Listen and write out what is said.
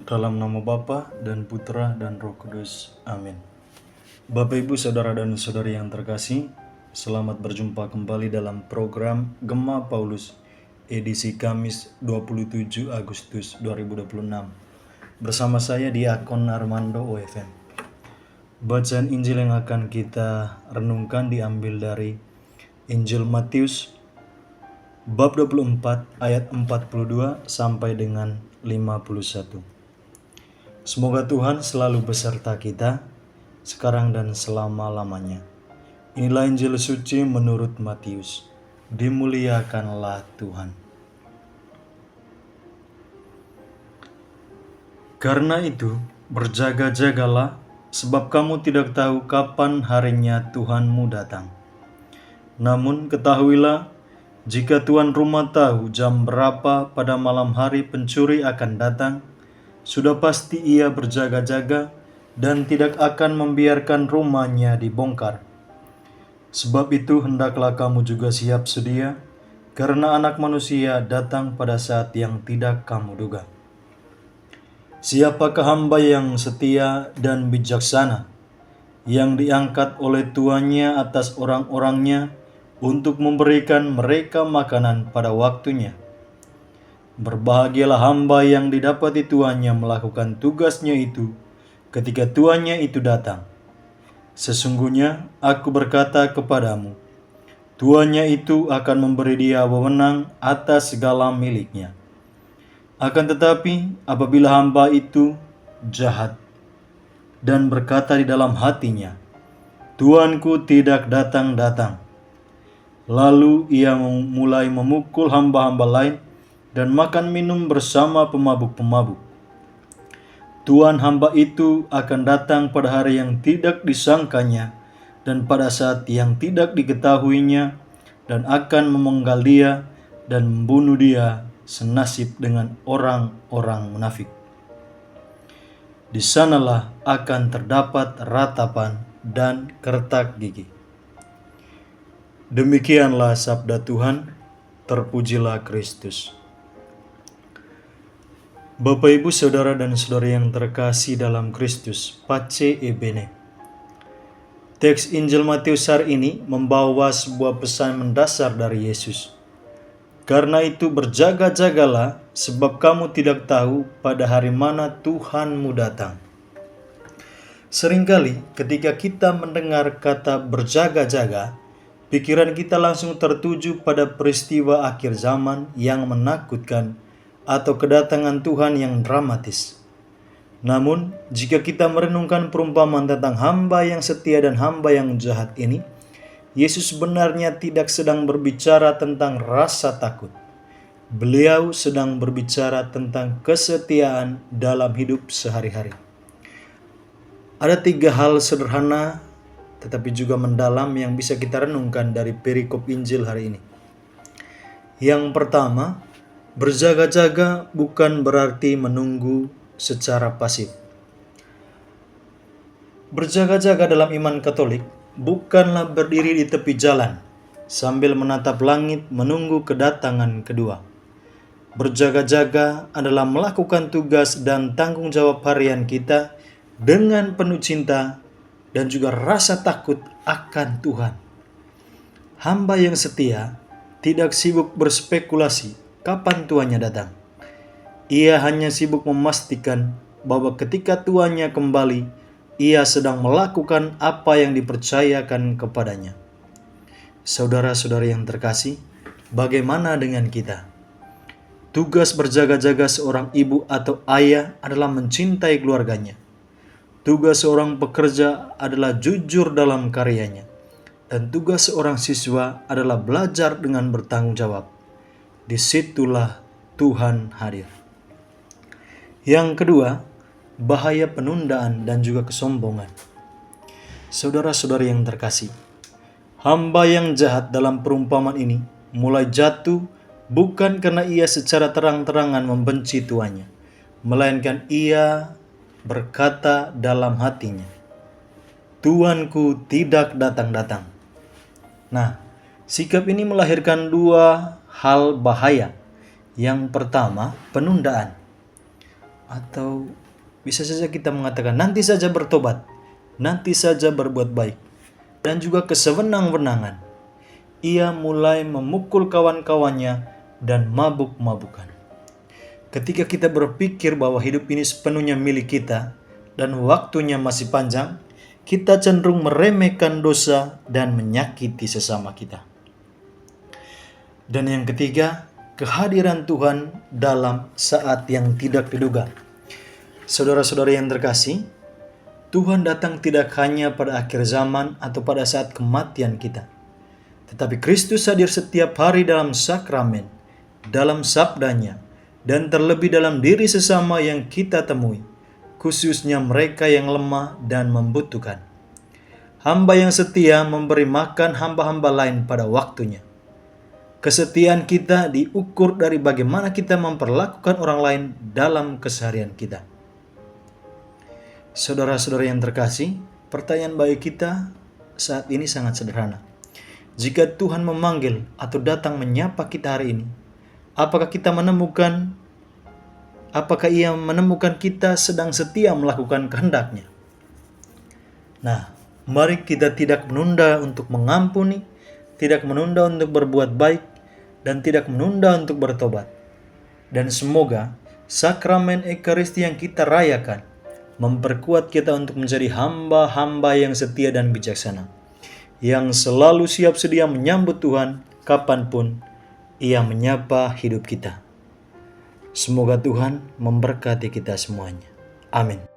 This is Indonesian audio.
Dalam nama Bapa dan Putra dan Roh Kudus. Amin. Bapak Ibu Saudara dan Saudari yang terkasih, selamat berjumpa kembali dalam program Gema Paulus edisi Kamis 27 Agustus 2026. Bersama saya Diakon Armando OFM. Bacaan Injil yang akan kita renungkan diambil dari Injil Matius bab 24 ayat 42 sampai dengan 51. Semoga Tuhan selalu beserta kita, sekarang dan selama-lamanya. Inilah Injil suci menurut Matius. Dimuliakanlah Tuhan. Karena itu, berjaga-jagalah, sebab kamu tidak tahu kapan harinya Tuhanmu datang. Namun ketahuilah, jika tuan rumah tahu jam berapa pada malam hari pencuri akan datang, sudah pasti ia berjaga-jaga dan tidak akan membiarkan rumahnya dibongkar. Sebab itu hendaklah kamu juga siap sedia, karena Anak Manusia datang pada saat yang tidak kamu duga. Siapakah hamba yang setia dan bijaksana, yang diangkat oleh tuannya atas orang-orangnya untuk memberikan mereka makanan pada waktunya? Berbahagialah hamba yang didapati tuannya melakukan tugasnya itu ketika tuannya itu datang. Sesungguhnya aku berkata kepadamu, tuannya itu akan memberi dia wewenang atas segala miliknya. Akan tetapi apabila hamba itu jahat dan berkata di dalam hatinya, Tuanku tidak datang-datang, lalu ia mulai memukul hamba-hamba lain dan makan minum bersama pemabuk-pemabuk, tuan hamba itu akan datang pada hari yang tidak disangkanya dan pada saat yang tidak diketahuinya, dan akan memenggal dia dan membunuh dia senasib dengan orang-orang munafik. Di sanalah akan terdapat ratapan dan kertak gigi. Demikianlah sabda Tuhan, terpujilah Kristus. Bapak Ibu Saudara dan Saudari yang terkasih dalam Kristus, Pace e Bene. Teks Injil Matius hari ini membawa sebuah pesan mendasar dari Yesus. Karena itu berjaga-jagalah, sebab kamu tidak tahu pada hari mana Tuhanmu datang. Seringkali ketika kita mendengar kata berjaga-jaga, pikiran kita langsung tertuju pada peristiwa akhir zaman yang menakutkan atau kedatangan Tuhan yang dramatis. Namun, jika kita merenungkan perumpamaan tentang hamba yang setia dan hamba yang jahat ini, Yesus sebenarnya tidak sedang berbicara tentang rasa takut. Beliau sedang berbicara tentang kesetiaan dalam hidup sehari-hari. Ada 3 hal sederhana tetapi juga mendalam yang bisa kita renungkan dari perikop Injil hari ini. Yang pertama, berjaga-jaga bukan berarti menunggu secara pasif. Berjaga-jaga dalam iman Katolik bukanlah berdiri di tepi jalan sambil menatap langit menunggu kedatangan kedua. Berjaga-jaga adalah melakukan tugas dan tanggung jawab harian kita dengan penuh cinta dan juga rasa takut akan Tuhan. Hamba yang setia tidak sibuk berspekulasi kapan tuannya datang. Ia hanya sibuk memastikan bahwa ketika tuannya kembali, ia sedang melakukan apa yang dipercayakan kepadanya. Saudara-saudari yang terkasih, bagaimana dengan kita? Tugas berjaga-jaga seorang ibu atau ayah adalah mencintai keluarganya. Tugas seorang pekerja adalah jujur dalam karyanya. Dan tugas seorang siswa adalah belajar dengan bertanggung jawab. Disitulah Tuhan hadir. Yang kedua, bahaya penundaan dan juga kesombongan. Saudara-saudari yang terkasih, hamba yang jahat dalam perumpamaan ini mulai jatuh bukan karena ia secara terang-terangan membenci tuannya, melainkan ia berkata dalam hatinya, Tuanku tidak datang-datang. Nah, sikap ini melahirkan 2 hal bahaya. Yang pertama, penundaan. Atau bisa saja kita mengatakan nanti saja bertobat, nanti saja berbuat baik. Dan juga kesewenang-wenangan, ia mulai memukul kawan-kawannya dan mabuk-mabukan. Ketika kita berpikir bahwa hidup ini sepenuhnya milik kita dan waktunya masih panjang, kita cenderung meremehkan dosa dan menyakiti sesama kita. Dan yang ketiga, kehadiran Tuhan dalam saat yang tidak diduga. Saudara-saudara yang terkasih, Tuhan datang tidak hanya pada akhir zaman atau pada saat kematian kita, tetapi Kristus hadir setiap hari dalam sakramen, dalam sabdanya, dan terlebih dalam diri sesama yang kita temui, khususnya mereka yang lemah dan membutuhkan. Hamba yang setia memberi makan hamba-hamba lain pada waktunya. Kesetiaan kita diukur dari bagaimana kita memperlakukan orang lain dalam keseharian kita. Saudara-saudara yang terkasih, pertanyaan bagi kita saat ini sangat sederhana. Jika Tuhan memanggil atau datang menyapa kita hari ini, apakah Ia menemukan kita sedang setia melakukan kehendak-Nya? Nah, mari kita tidak menunda untuk mengampuni, tidak menunda untuk berbuat baik, dan tidak menunda untuk bertobat. Dan semoga sakramen Ekaristi yang kita rayakan memperkuat kita untuk menjadi hamba-hamba yang setia dan bijaksana, yang selalu siap sedia menyambut Tuhan kapanpun Ia menyapa hidup kita. Semoga Tuhan memberkati kita semuanya. Amin.